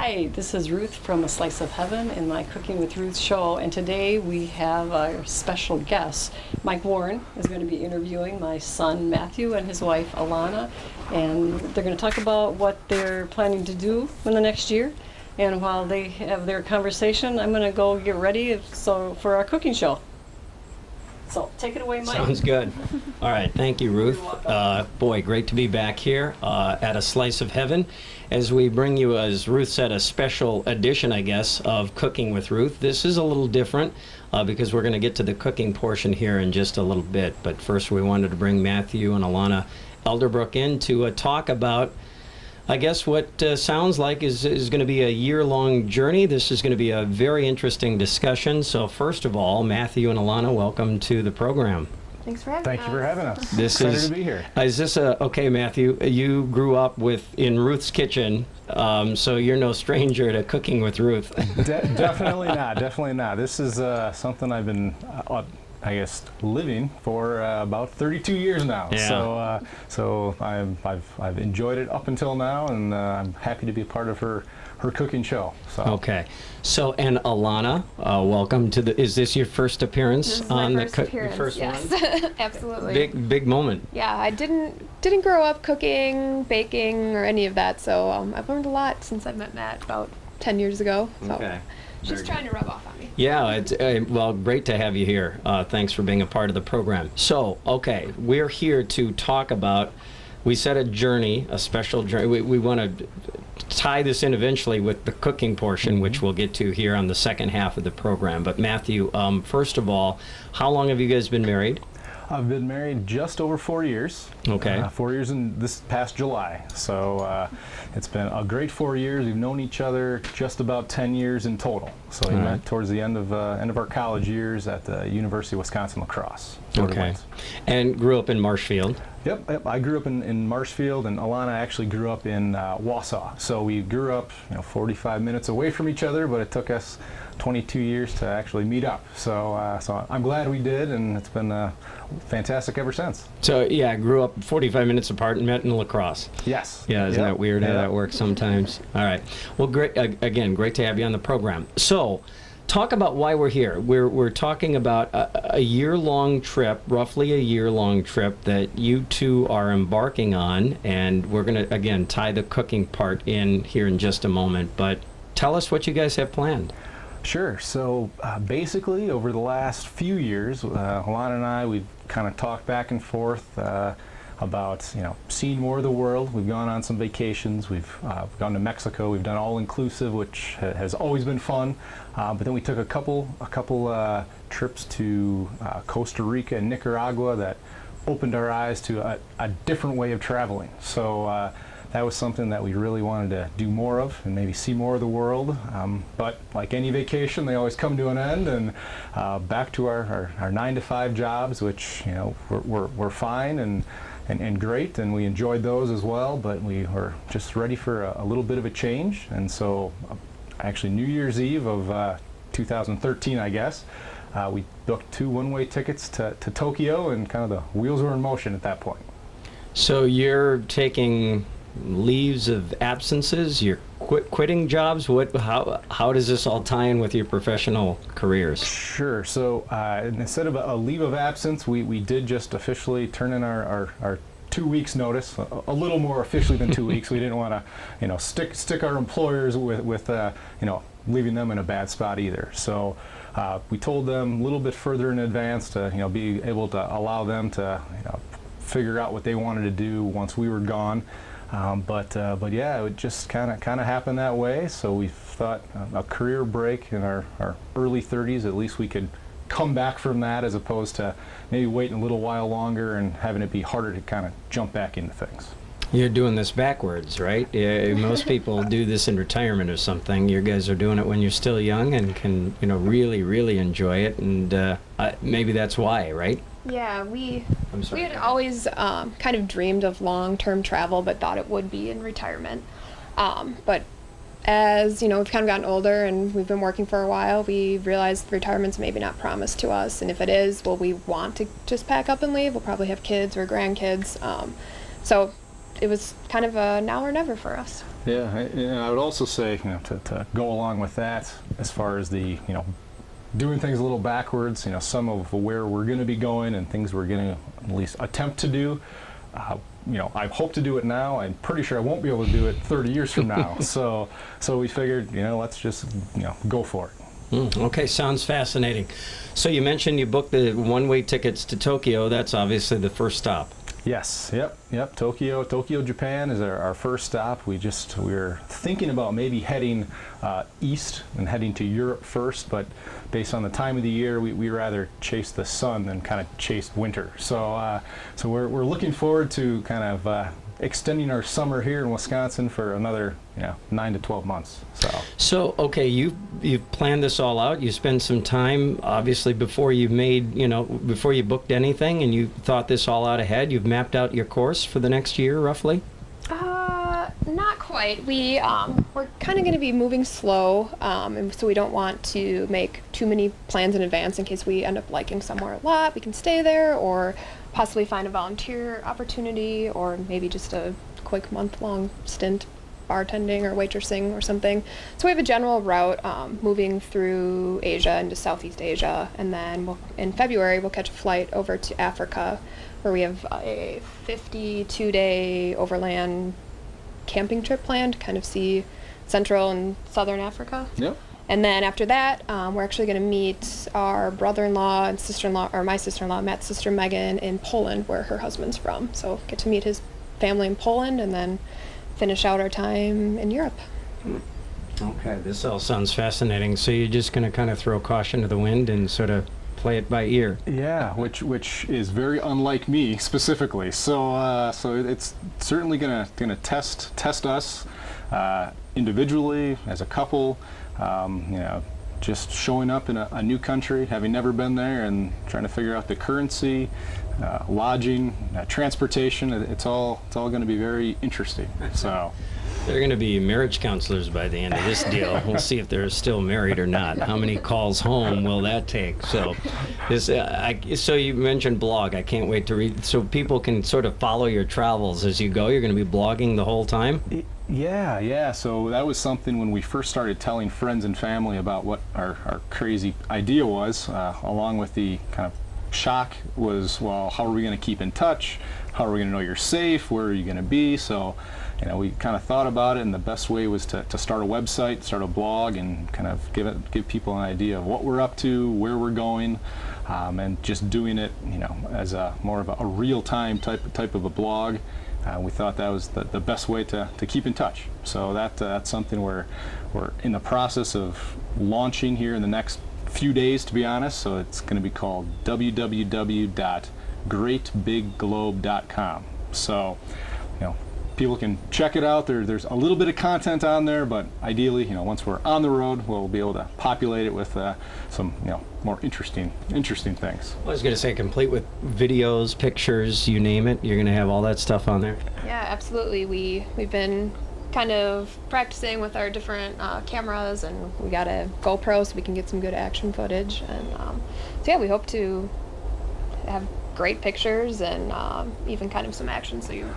Hi, this is Ruth from A Slice of Heaven in my Cooking with Ruth show, and today we have our special guest. Mike Warren is going to be interviewing my son Matthew and his wife Alana, and they're going to talk about what they're planning to do in the next year. And while they have their conversation, I'm going to go get ready for our cooking show. So take it away, Mike. Sounds good. All right, thank you, Ruth. Boy, great to be back here at A Slice of Heaven as we bring you, as Ruth said, a special edition, I guess, of Cooking with Ruth. This is a little different because we're going to get to the cooking portion here in just a little bit. But first, we wanted to bring Matthew and Alana Elderbrook in to talk about, I guess, what sounds like is going to be a year-long journey. This is going to be a very interesting discussion. So first of all, Matthew and Alana, welcome to the program. Thanks for having us. Thank you for having us. This Excited is, to be here. Is this okay, Matthew? You grew up in Ruth's kitchen, so you're no stranger to Cooking with Ruth. Definitely not. Definitely not. This is something I've been, I guess, living for about 32 years now. Yeah. So I've enjoyed it up until now, and I'm happy to be a part of her cooking show. So. Okay. So, and Alana, welcome to the. Is this your first appearance This is on my the first appearance, first yes. one? Absolutely. Big moment. Yeah, I didn't grow up cooking, baking, or any of that, so I've learned a lot since I met Matt about 10 years ago. So Okay. she's trying to rub off on me. Yeah, it's well, great to have you here. Thanks for being a part of the program. So, okay, we're here to talk about. We set a journey, a special journey. We want to tie this in eventually with the cooking portion, which we'll get to here on the second half of the program. But Matthew, first of all, how long have you guys been married? I've been married just over 4 years. Okay. 4 years in this past July. So it's been a great 4 years. We've known each other just about 10 years in total. So we met towards the end of our college years at the University of Wisconsin-La Crosse. Okay. And grew up in Marshfield. Yep. I grew up in Marshfield, and Alana actually grew up in Wausau. So we grew up, 45 minutes away from each other, but it took us 22 years to actually meet up. So, so I'm glad we did, and it's been fantastic ever since. So yeah, grew up 45 minutes apart and met in La Crosse. Yes. Yeah, isn't that weird how that works sometimes? All right. Well, great. Again, great to have you on the program. So, talk about why we're here. We're talking about a year-long trip, roughly a year-long trip that you two are embarking on, and we're going to, again, tie the cooking part in here in just a moment. But tell us what you guys have planned. Sure. So basically, over the last few years, Alana and I, we've kind of talked back and forth about seeing more of the world. We've gone on some vacations. We've gone to Mexico. We've done all-inclusive, which has always been fun. But then we took a couple trips to Costa Rica and Nicaragua that opened our eyes to a different way of traveling. So that was something that we really wanted to do more of and maybe see more of the world. But like any vacation, they always come to an end, and back to our 9-to-5 jobs, which we're fine and great, and we enjoyed those as well, but we were just ready for a little bit of a change. And so actually New Year's Eve of 2013, I guess, we booked 2 one-way tickets to Tokyo, and kind of the wheels were in motion at that point. So you're taking leaves of absences, you're quitting jobs. How does this all tie in with your professional careers? Sure. So instead of a leave of absence, we did just officially turn in our 2 weeks notice, a little more officially than 2 weeks. We didn't want to stick our employers with leaving them in a bad spot either. So we told them a little bit further in advance to be able to allow them to figure out what they wanted to do once we were gone. But yeah, it just kind of happened that way. So we thought a career break in our early 30s, at least we could come back from that, as opposed to maybe waiting a little while longer and having it be harder to kind of jump back into things. You're doing this backwards, right? Most people do this in retirement or something. You guys are doing it when you're still young and can, really, really enjoy it, and maybe that's why, right? Yeah, we had always kind of dreamed of long-term travel, but thought it would be in retirement. But as we've kind of gotten older and we've been working for a while, we realized retirement's maybe not promised to us, and if it is, will we want to just pack up and leave? We'll probably have kids or grandkids. So it was kind of a now or never for us. Yeah, I would also say, to go along with that, as far as the, doing things a little backwards, some of where we're going to be going and things we're going to at least attempt to do. I hope to do it now. I'm pretty sure I won't be able to do it 30 years from now. So we figured, let's just, go for it. Okay, sounds fascinating. So you mentioned you booked the one-way tickets to Tokyo. That's obviously the first stop. Yes, yep. Tokyo, Japan is our first stop. We're thinking about maybe heading east and heading to Europe first, but based on the time of the year, we rather chase the sun than kind of chase winter. So we're looking forward to kind of extending our summer here in Wisconsin for another 9 to 12 months. So okay, you've planned this all out. You spent some time, obviously, before you booked anything, and you thought this all out ahead. You've mapped out your course for the next year, roughly. Not quite. We're kind of going to be moving slow, and so we don't want to make too many plans in advance in case we end up liking somewhere a lot. We can stay there, or possibly find a volunteer opportunity, or maybe just a quick month-long stint bartending or waitressing or something. So we have a general route moving through Asia into Southeast Asia, and then in February we'll catch a flight over to Africa, where we have a 52-day overland camping trip planned to kind of see Central and Southern Africa. Yep. And then after that, we're actually going to meet our brother-in-law and sister-in-law, or my sister-in-law, Matt's sister Megan, in Poland, where her husband's from. So get to meet his family in Poland, and then finish out our time in Europe. Okay, this all sounds fascinating. So you're just going to kind of throw caution to the wind and sort of play it by ear. Yeah, which is very unlike me specifically. So it's certainly gonna test us individually, as a couple. Just showing up in a new country, having never been there, and trying to figure out the currency, lodging, transportation. It's all going to be very interesting. So. They're going to be marriage counselors by the end of this deal. We'll see if they're still married or not. How many calls home will that take? So, so you mentioned blog. I can't wait to read. So people can sort of follow your travels as you go. You're going to be blogging the whole time? Yeah. So that was something when we first started telling friends and family about what our crazy idea was, along with the kind of shock was, well, how are we going to keep in touch? How are we going to know you're safe? Where are you going to be? So, we kind of thought about it, and the best way was to start a website, start a blog, and kind of give people an idea of what we're up to, where we're going, and just doing it, as more of a real-time type of a blog. We thought that was the best way to keep in touch. So that's something we're in the process of launching here in the next few days, to be honest. So it's going to be called www.greatbigglobe.com. So, people can check it out. There's a little bit of content on there, but ideally, once we're on the road, we'll be able to populate it with some, more interesting things. I was going to say, complete with videos, pictures, you name it. You're going to have all that stuff on there. Yeah, absolutely. We've been kind of practicing with our different cameras, and we got a GoPro so we can get some good action footage. And so yeah, we hope to have great pictures and even kind of some action, so you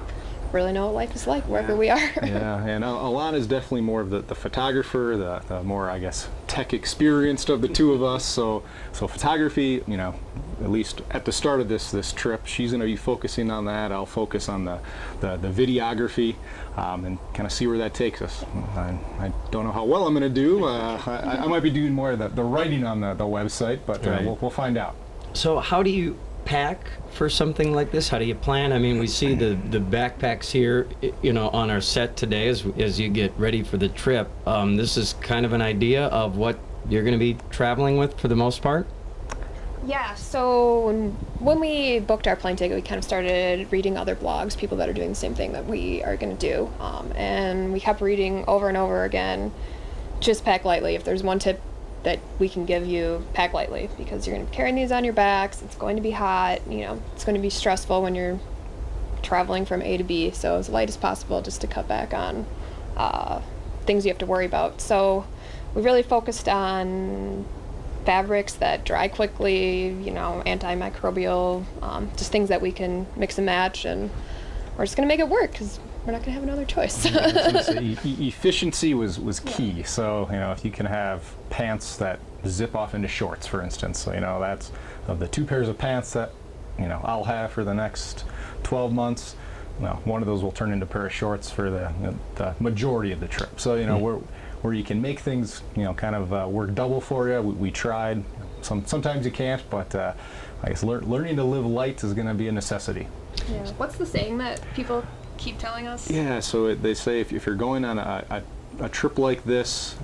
really know what life is like wherever we are. Yeah, and Alana is definitely more of the photographer, the more, I guess, tech experienced of the two of us. So photography, at least at the start of this trip, she's going to be focusing on that. I'll focus on the videography, and kind of see where that takes us. I don't know how well I'm going to do. I might be doing more of the writing on the website, but Right. we'll find out. So how do you pack for something like this? How do you plan? I mean, we see the backpacks here, on our set today as you get ready for the trip. This is kind of an idea of what you're going to be traveling with for the most part? Yeah, so when we booked our plane ticket, we kind of started reading other blogs, people that are doing the same thing that we are going to do. And we kept reading over and over again, just pack lightly. If there's one tip that we can give you, pack lightly, because you're going to be carrying these on your backs. It's going to be hot, it's going to be stressful when you're traveling from A to B. So as light as possible, just to cut back on things you have to worry about. So we really focused on fabrics that dry quickly, antimicrobial, just things that we can mix and match, and we're just going to make it work, because we're not going to have another choice. I was gonna say, efficiency was key. So, if you can have pants that zip off into shorts, for instance, so, that's of the 2 pairs of pants that, I'll have for the next 12 months, one of those will turn into a pair of shorts for the majority of the trip. So, where you can make things, kind of work double for you, we tried. Sometimes you can't, but I guess learning to live light is going to be a necessity. Yeah. What's the saying that people keep telling us? Yeah, so they say if you're going on a trip like this,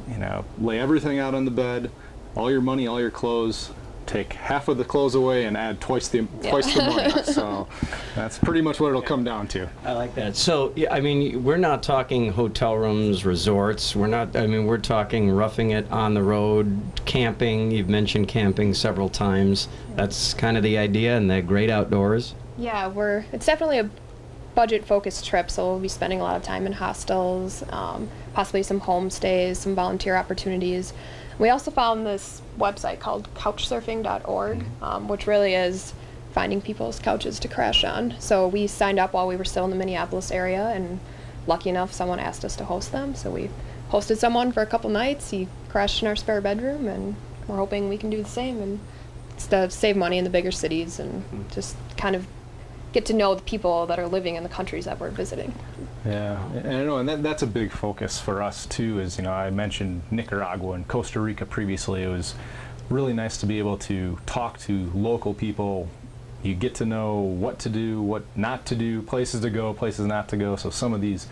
lay everything out on the bed, all your money, all your clothes, take half of the clothes away and add twice the money. So that's pretty much what it'll come down to. I like that. So, yeah, I mean, we're not talking hotel rooms, resorts. We're talking roughing it on the road, camping. You've mentioned camping several times. That's kind of the idea, and the great outdoors. Yeah, it's definitely a budget-focused trip, so we'll be spending a lot of time in hostels, possibly some homestays, some volunteer opportunities. We also found this website called couchsurfing.org, which really is finding people's couches to crash on. So we signed up while we were still in the Minneapolis area, and lucky enough, someone asked us to host them. So we hosted someone for a couple nights. He crashed in our spare bedroom, and we're hoping we can do the same and save money in the bigger cities and just kind of get to know the people that are living in the countries that we're visiting. Yeah, and I know, and that's a big focus for us too. Is I mentioned Nicaragua and Costa Rica previously. It was really nice to be able to talk to local people. You get to know what to do, what not to do, places to go, places not to go. So some of these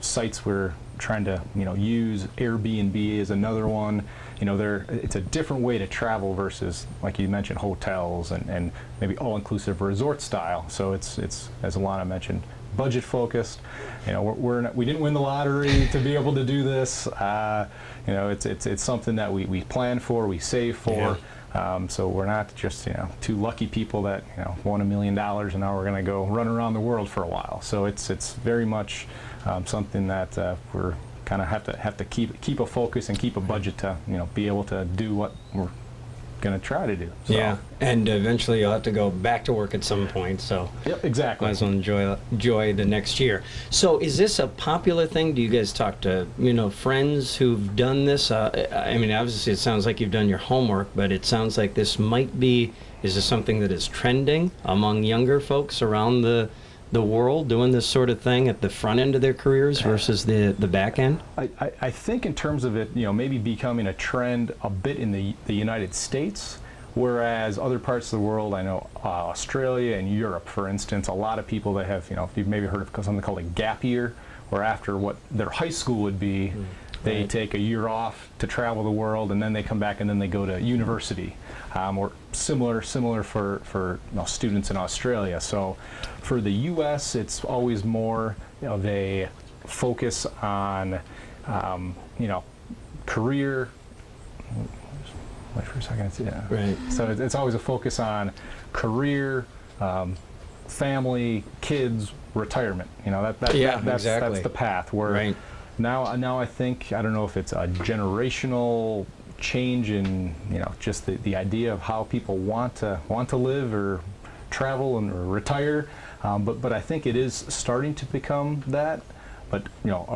sites we're trying to use. Airbnb is another one. It's a different way to travel versus, like you mentioned, hotels and maybe all-inclusive resort style. So it's as Alana mentioned, budget focused. We didn't win the lottery to be able to do this. It's something that we plan for, we save for. Yeah. So we're not just two lucky people that won $1 million and now we're going to go run around the world for a while. So it's very much something that we're kind of have to keep a focus and keep a budget to be able to do what we're going to try to do. So. Yeah, and eventually you'll have to go back to work at some point. So yep, exactly. Might as well enjoy the next year. So is this a popular thing? Do you guys talk to friends who've done this? Obviously it sounds like you've done your homework, but it sounds like this might be. Is this something that is trending among younger folks around the world, doing this sort of thing at the front end of their careers versus the back end? I think in terms of it, maybe becoming a trend a bit in the United States, whereas other parts of the world, I know Australia and Europe, for instance, a lot of people that have, if you've maybe heard of something called a gap year, where after what their high school would be, they take a year off to travel the world, and then they come back and then they go to university, or similar for students in Australia. So for the U.S., it's always more of a focus on career. Wait for a second. Yeah. Right. So it's always a focus on career, family, kids, retirement. That's exactly. That's the path. Where right. Now I think, I don't know if it's a generational change in just the idea of how people want to live or travel or retire, but I think it is starting to become that. But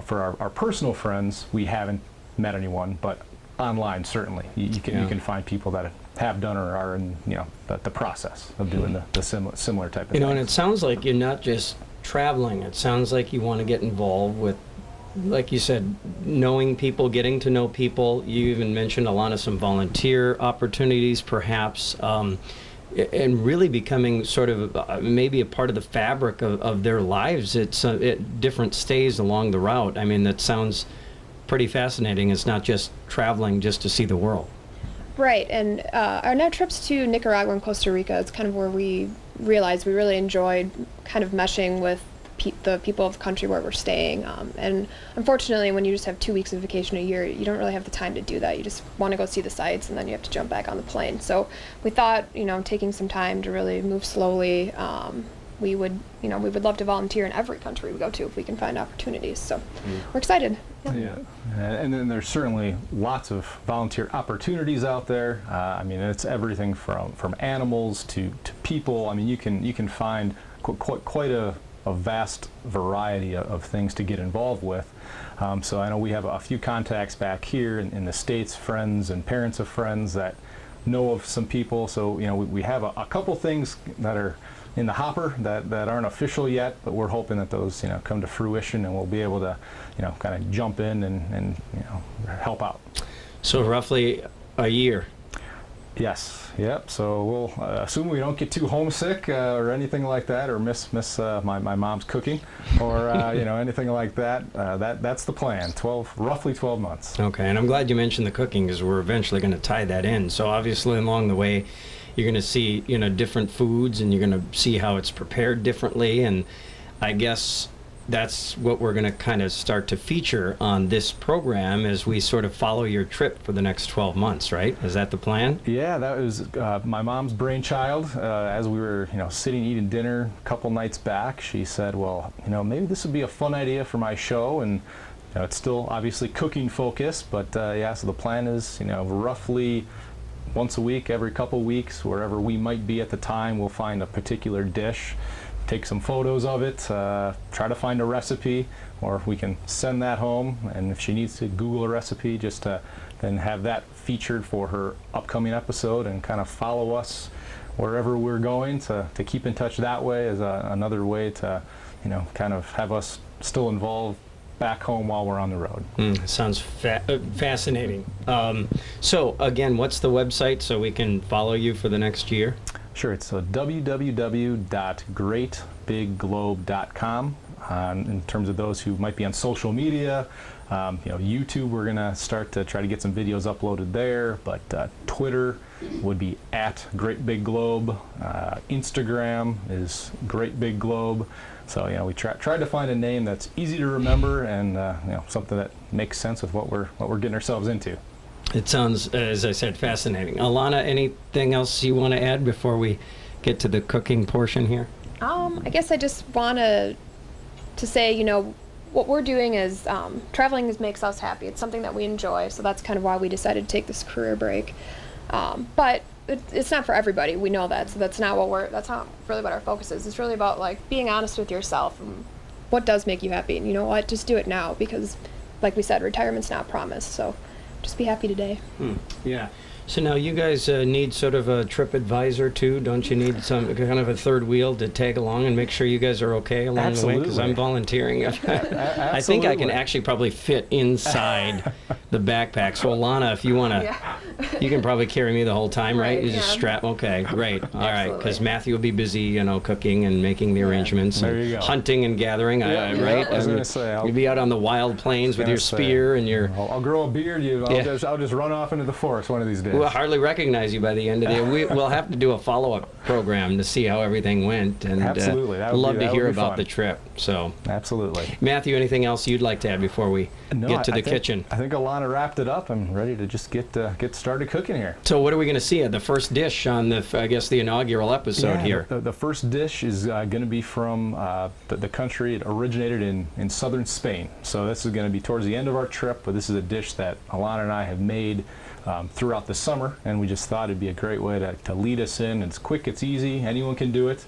for our personal friends, we haven't met anyone, but online certainly you can find people that have done or are in the process of doing the similar type of thing. And it sounds like you're not just traveling. It sounds like you want to get involved with, like you said, knowing people, getting to know people. You even mentioned, Alana, some volunteer opportunities, perhaps, and really becoming sort of maybe a part of the fabric of their lives. It's at different stays along the route. I mean, that sounds pretty fascinating. It's not just traveling just to see the world. Right, and our now trips to Nicaragua and Costa Rica, it's kind of where we realized we really enjoyed kind of meshing with the people of the country where we're staying. And unfortunately, when you just have 2 weeks of vacation a year, you don't really have the time to do that. You just want to go see the sights, and then you have to jump back on the plane. So we thought, taking some time to really move slowly, we would love to volunteer in every country we go to if we can find opportunities. So we're excited. Yeah. And then there's certainly lots of volunteer opportunities out there. It's everything from animals to people. You can find quite a a vast variety of things to get involved with. So I know we have a few contacts back here in the States, friends and parents of friends that know of some people. So, you know, we have a couple things that are in the hopper that aren't official yet, but we're hoping that those, you know, come to fruition and we'll be able to, you know, kind of jump in and you know, help out. So roughly a year. Yes, yep. So we'll assume we don't get too homesick or anything like that, or miss my mom's cooking, or you know, anything like that. That's the plan. Roughly 12 months. Okay, and I'm glad you mentioned the cooking because we're eventually going to tie that in. So obviously along the way, you're going to see, you know, different foods, and you're going to see how it's prepared differently, and I guess that's what we're going to kind of start to feature on this program as we sort of follow your trip for the next 12 months, right? Is that the plan? Yeah, that was my mom's brainchild. As we were, you know, sitting eating dinner a couple nights back, she said, well, you know, maybe this would be a fun idea for my show, and you know, it's still obviously cooking focused, but yeah, so the plan is, you know, roughly once a week, every couple weeks, wherever we might be at the time, we'll find a particular dish, take some photos of it, try to find a recipe, or we can send that home, and if she needs to Google a recipe, just to then have that featured for her upcoming episode and kind of follow us wherever we're going, to keep in touch that way is another way to, you know, kind of have us still involved back home while we're on the road. Sounds fascinating. So again, what's the website so we can follow you for the next year? Sure, it's www.greatbigglobe.com. In terms of those who might be on social media, you know, YouTube, we're going to start to try to get some videos uploaded there, but Twitter would be @GreatBigGlobe. Instagram is GreatBigGlobe. So, you know, we tried to find a name that's easy to remember and you know, something that makes sense with what we're getting ourselves into. It sounds, as I said, fascinating. Alana, anything else you want to add before we get to the cooking portion here? I guess I just want to say, you know, what we're doing is traveling makes us happy. It's something that we enjoy, so that's kind of why we decided to take this career break. But it's not for everybody. We know that, so that's not really what our focus is. It's really about like being honest with yourself and what does make you happy. And you know what, just do it now, because, like we said, retirement's not promised. So just be happy today. Yeah. So now you guys need sort of a trip advisor too, don't you? Need some kind of a third wheel to tag along and make sure you guys are okay along the way? Because I'm volunteering. I think I can actually probably fit inside the backpack. So Alana, if you want to, you can probably carry me the whole time, right? You just strap. Okay, great. All right, because Matthew will be busy, you know, cooking and making the arrangements, there and you go. hunting and gathering, right? I was going to say, you'll be out on the wild plains with your spear and your. I'll grow a beard. I'll just run off into the forest one of these days. We'll hardly recognize you by the end of the day. We'll have to do a follow-up program to see how everything went, and absolutely, love to hear about the trip. So absolutely. Matthew, anything else you'd like to add before we get to the kitchen? I think Alana wrapped it up. I'm ready to just get started cooking here. So what are we going to see at the first dish on the, I guess, the inaugural episode here? The first dish is going to be from the country. It originated in southern Spain. So this is going to be towards the end of our trip, but this is a dish that Alana and I have made throughout the summer, and we just thought it'd be a great way to lead us in. It's quick, it's easy, anyone can do it.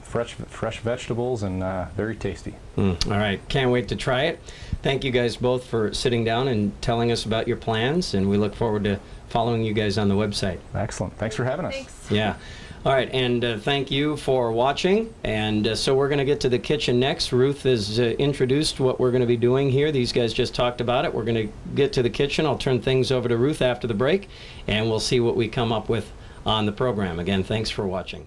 Fresh vegetables and very tasty. All right, can't wait to try it. Thank you guys both for sitting down and telling us about your plans, and we look forward to following you guys on the website. Excellent. Thanks for having us. Thanks. Yeah. All right, and thank you for watching. And so we're going to get to the kitchen next. Ruth has introduced what we're going to be doing here. These guys just talked about it. We're going to get to the kitchen. I'll turn things over to Ruth after the break, and we'll see what we come up with on the program. Again, thanks for watching.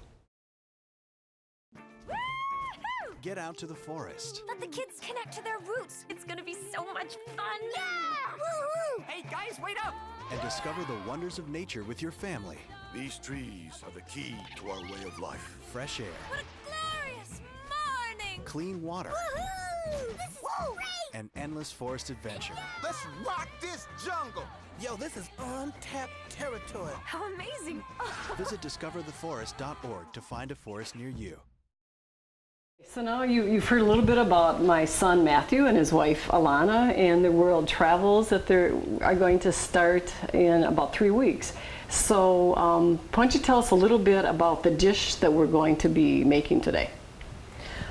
Get out to the forest. Let the kids connect to their roots. It's gonna be so much fun. Yeah! Woo-hoo! Hey guys, wait up! And discover the wonders of nature with your family. These trees are the key to our way of life. Fresh air. What a glorious morning! Clean water. Woohoo! This is great! And endless forest adventure. Let's rock this jungle! Yo, this is untapped territory. How amazing! Visit discovertheforest.org to find a forest near you. So now you've heard a little bit about my son Matthew and his wife Alana and the world travels that they are going to start in about 3 weeks. So why don't you tell us a little bit about the dish that we're going to be making today?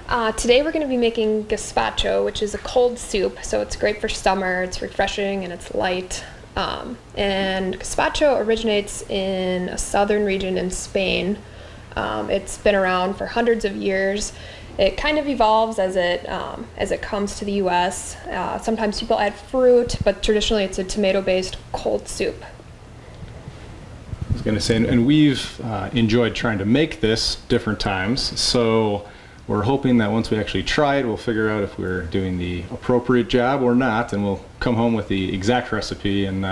Today we're going to be making gazpacho, which is a cold soup, so it's great for summer, it's refreshing, and it's light. And gazpacho originates in a southern region in Spain. It's been around for hundreds of years. It kind of evolves as it comes to the U.S. Sometimes people add fruit, but traditionally it's a tomato-based cold soup. I was going to say, and we've enjoyed trying to make this different times, so we're hoping that once we actually try it, we'll figure out if we're doing the appropriate job or not, and we'll come home with the exact recipe and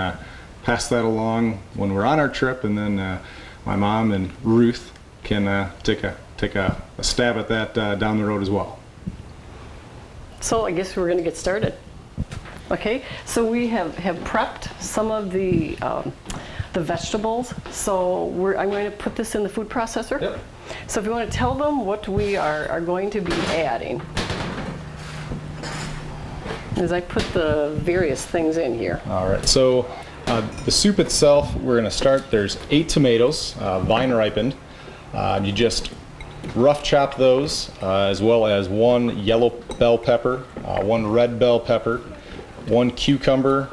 pass that along when we're on our trip, and then my mom and Ruth can take a stab at that down the road as well. So I guess we're going to get started. Okay, so we have prepped some of the vegetables. So I'm going to put this in the food processor. Yep. So if you want to tell them what we are going to be adding. As I put the various things in here. All right, so the soup itself, we're going to start, there's 8 tomatoes, vine ripened. You just rough chop those, as well as 1 yellow bell pepper, 1 red bell pepper, 1 cucumber,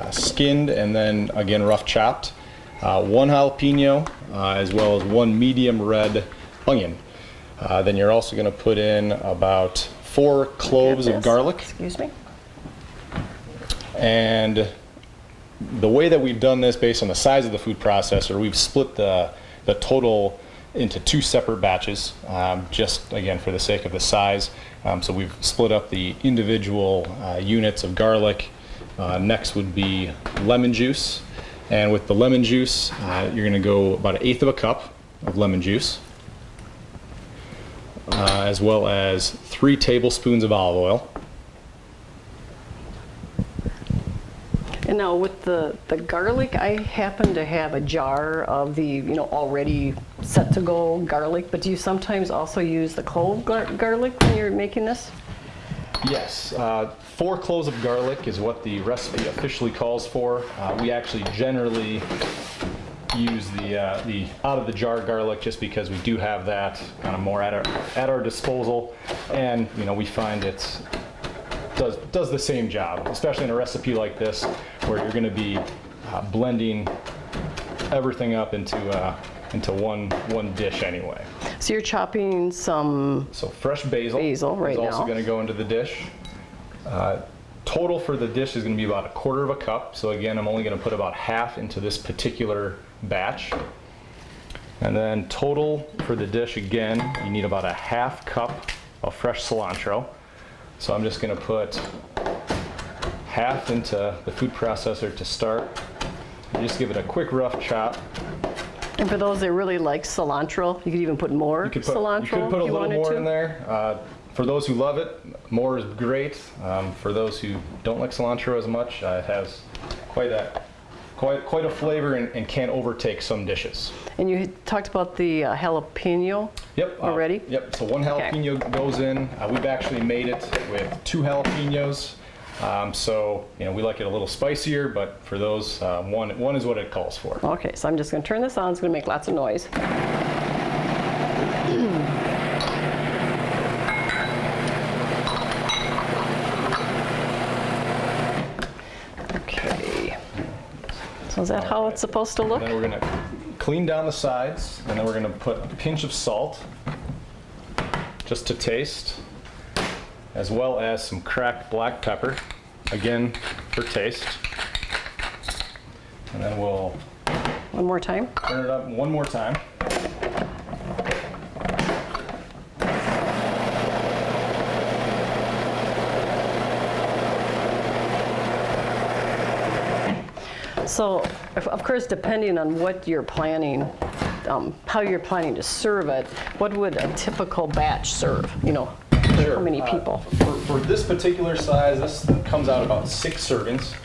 skinned and then again rough chopped, 1 jalapeno, as well as 1 medium red onion. Then you're also going to put in about 4 cloves of garlic. Excuse me. And the way that we've done this, based on the size of the food processor, we've split the total into 2 separate batches, just again for the sake of the size. So we've split up the individual units of garlic. Next would be lemon juice, and with the lemon juice, you're going to go about 1/8 of a cup of lemon juice, as well as 3 tablespoons of olive oil. And now with the garlic, I happen to have a jar of the already set to go garlic, but do you sometimes also use the clove garlic when you're making this? Yes, 4 cloves of garlic is what the recipe officially calls for. We actually generally use the out of the jar garlic just because we do have that kind of more at our disposal, and we find it does the same job, especially in a recipe like this where you're going to be blending everything up into one dish anyway. So you're chopping some fresh basil. Basil right now. Is also going to go into the dish. Total for the dish is going to be about 1/4 of a cup. So again, I'm only going to put about half into this particular batch. And then total for the dish, again, you need about 1/2 cup of fresh cilantro. So I'm just going to put half into the food processor to start. Just give it a quick rough chop. And for those that really like cilantro, you could even put more cilantro. You could put a if you little wanted more to. in there. For those who love it, more is great. For those who don't like cilantro as much, it has quite a flavor and can overtake some dishes. And you had talked about the jalapeno. Yep. Already? Yep. So 1 jalapeno goes in. We've actually made it with 2 jalapenos. So we like it a little spicier, but for those, one is what it calls for. Okay, so I'm just going to turn this on. It's going to make lots of noise. Okay. So is that how it's supposed to look? Then we're going to clean down the sides, and then we're going to put a pinch of salt, just to taste, as well as some cracked black pepper, again for taste. And then we'll One more time. turn it up one more time. So, of course, depending on what you're planning, how you're planning to serve it, what would a typical batch serve? For how many people? For this particular size, this comes out about 6 servings.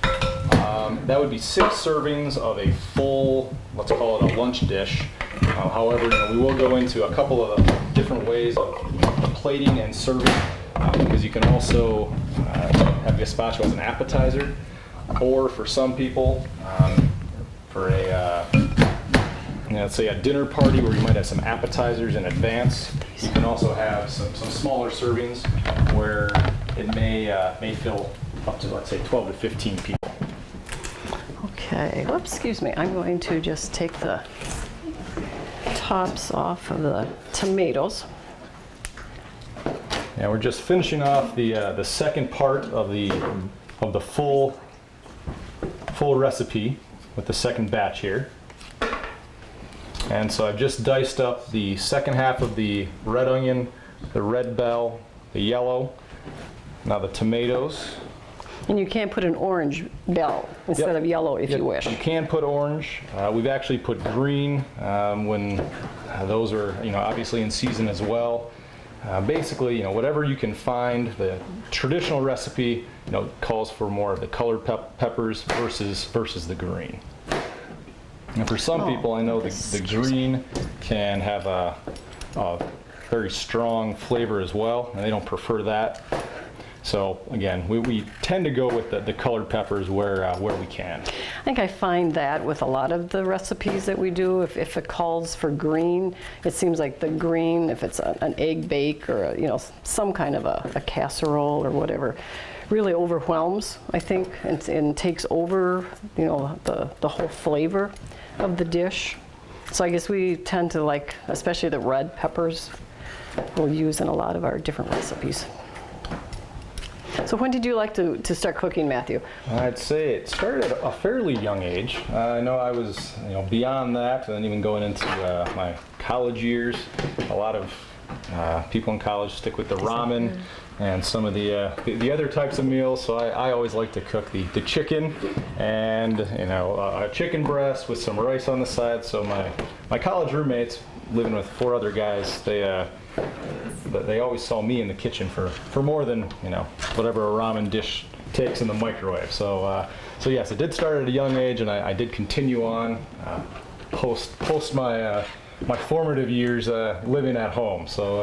That would be 6 servings of a full, let's call it a lunch dish. However, we will go into a couple of different ways of plating and serving, because you can also have gazpacho as an appetizer, or for some people, for a let's say a dinner party where you might have some appetizers in advance. You can also have some smaller servings where it may fill up to, let's say, 12 to 15 people. Okay, whoops, excuse me. I'm going to just take the tops off of the tomatoes. Now we're just finishing off the second part of the full recipe with the second batch here. And so I've just diced up the second half of the red onion, the red bell, the yellow, now the tomatoes. And you can put an orange bell instead of yellow if you wish. You can put orange. We've actually put green when those are, obviously in season as well. Basically, whatever you can find. The traditional recipe, calls for more of the colored peppers versus the green. And for some people, I know the green can have a very strong flavor as well, and they don't prefer that. So again, we tend to go with the colored peppers where we can. I think I find that with a lot of the recipes that we do, if it calls for green, it seems like the green, if it's an egg bake or some kind of a casserole or whatever, really overwhelms, I think, and takes over the whole flavor of the dish. So I guess we tend to like, especially the red peppers, we'll use in a lot of our different recipes. So when did you like to start cooking, Matthew? I'd say it started at a fairly young age. I know I was beyond that, and then even going into my college years. A lot of people in college stick with the ramen and some of the other types of meals. So I always like to cook the chicken and a chicken breast with some rice on the side. So my college roommates, living with 4 other guys, they always saw me in the kitchen for more than whatever a ramen dish takes in the microwave. So yes, it did start at a young age, and I did continue on post my formative years living at home. So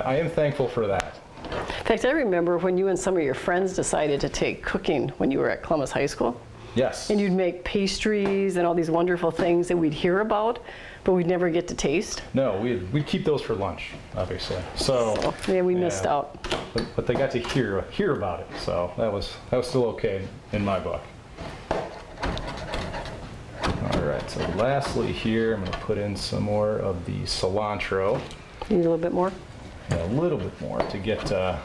I am thankful for that. In fact, I remember when you and some of your friends decided to take cooking when you were at Columbus High School. Yes. And you'd make pastries and all these wonderful things that we'd hear about, but we'd never get to taste. No, we'd keep those for lunch, obviously. So yeah, we missed out. But they got to hear about it, so that was still okay in my book. All right, so lastly here, I'm going to put in some more of the cilantro. You need a little bit more? A little bit more to get to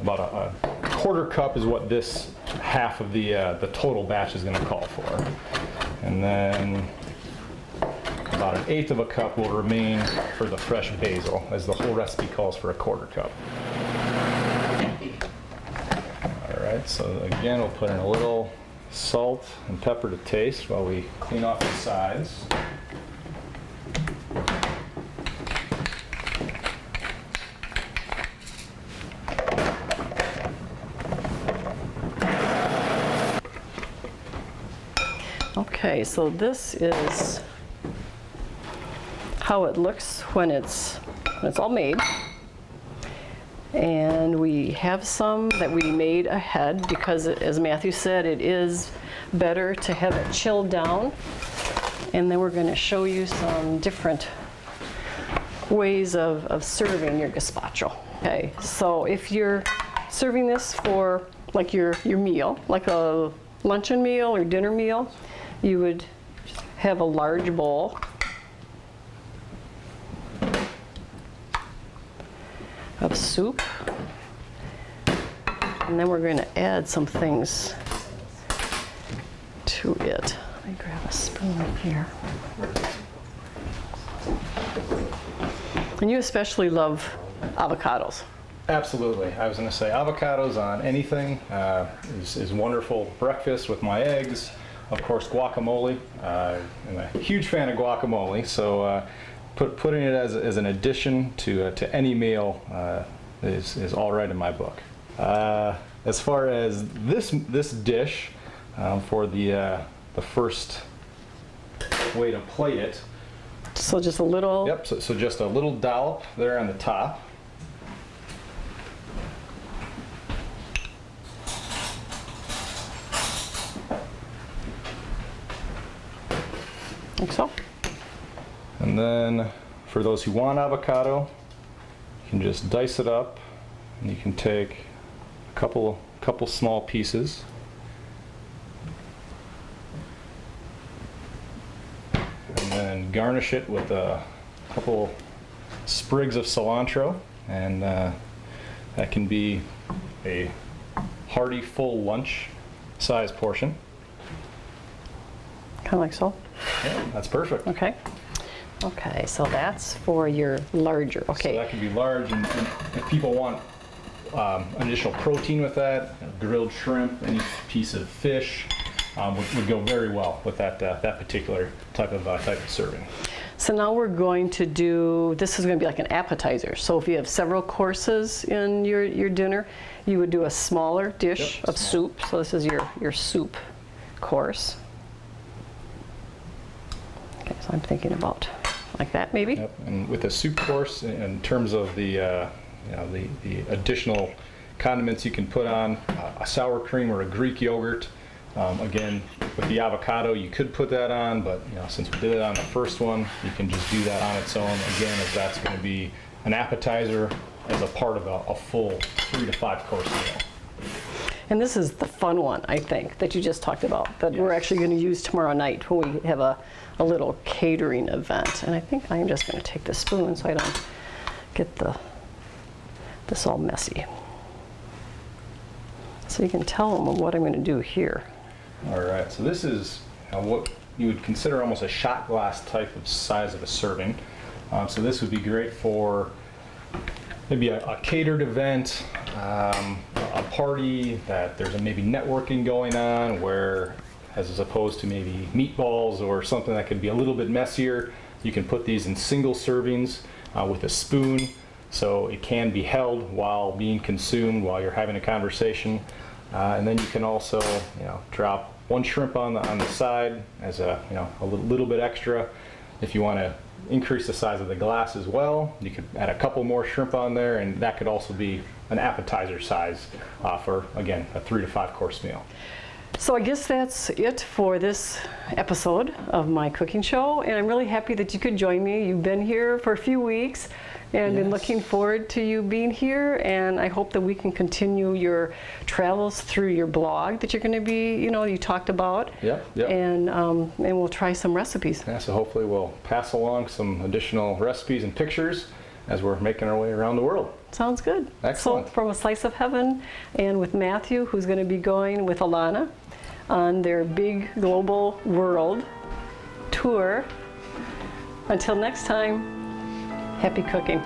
about a quarter cup is what this half of the total batch is going to call for, and then about 1/8 of a cup will remain for the fresh basil, as the whole recipe calls for a quarter cup. All right, so again, we'll put in a little salt and pepper to taste while we clean off the sides. Okay, so this is how it looks when it's all made. And we have some that we made ahead because, as Matthew said, it is better to have it chilled down. And then we're going to show you some different ways of serving your gazpacho. Okay, so if you're serving this for like your meal, like a luncheon meal or dinner meal, you would have a large bowl of soup, and then we're going to add some things to it. Let me grab a spoon up here. And you especially love avocados. Absolutely. I was going to say avocados on anything is wonderful. Breakfast with my eggs. Of course, guacamole. I'm a huge fan of guacamole, so putting it as an addition to any meal is all right in my book. As far as this dish, for the first way to plate it. So just a little. Yep. So just a little dollop there on the top. Like so. And then For those who want avocado, you can just dice it up, and you can take a couple small pieces. And then garnish it with a couple sprigs of cilantro, and that can be a hearty full lunch size portion. Kind of like so. Yeah, that's perfect. Okay. Okay, so that's for your larger. Okay. So that can be large, and if people want additional protein with that, grilled shrimp, any piece of fish would go very well with that particular type of serving. So now we're going to do, this is going to be like an appetizer. So if you have several courses in your dinner, you would do a smaller dish of soup. So this is your soup course. Okay, so I'm thinking about like that maybe. Yep. And with a soup course, in terms of the the additional condiments you can put on, a sour cream or a Greek yogurt. Again, with the avocado, you could put that on, but since we did it on the first one, you can just do that on its own. Again, as that's going to be an appetizer as a part of a full 3 to 5 course meal. And this is the fun one, I think, that you just talked about, that we're actually going to use tomorrow night when we have a little catering event. And I think I'm just going to take the spoon so I don't get this all messy. So you can tell them what I'm going to do here. All right, so this is what you would consider almost a shot glass type of size of a serving. So this would be great for maybe a catered event, a party that there's maybe networking going on, where as opposed to maybe meatballs or something that could be a little bit messier, you can put these in single servings with a spoon, so it can be held while being consumed while you're having a conversation. And then you can also drop one shrimp on the side as a little bit extra. If you want to increase the size of the glass as well, you could add a couple more shrimp on there, and that could also be an appetizer size for, again, a 3 to 5 course meal. So I guess that's it for this episode of my cooking show, and I'm really happy that you could join me. You've been here for a few weeks, and been looking forward to you being here, and I hope that we can continue your travels through your blog that you're going to be, you talked about. Yep. And we'll try some recipes. Yeah, so hopefully we'll pass along some additional recipes and pictures as we're making our way around the world. Sounds good. Excellent. So from A Slice of Heaven, and with Matthew, who's going to be going with Alana on their big global world tour. Until next time, happy cooking.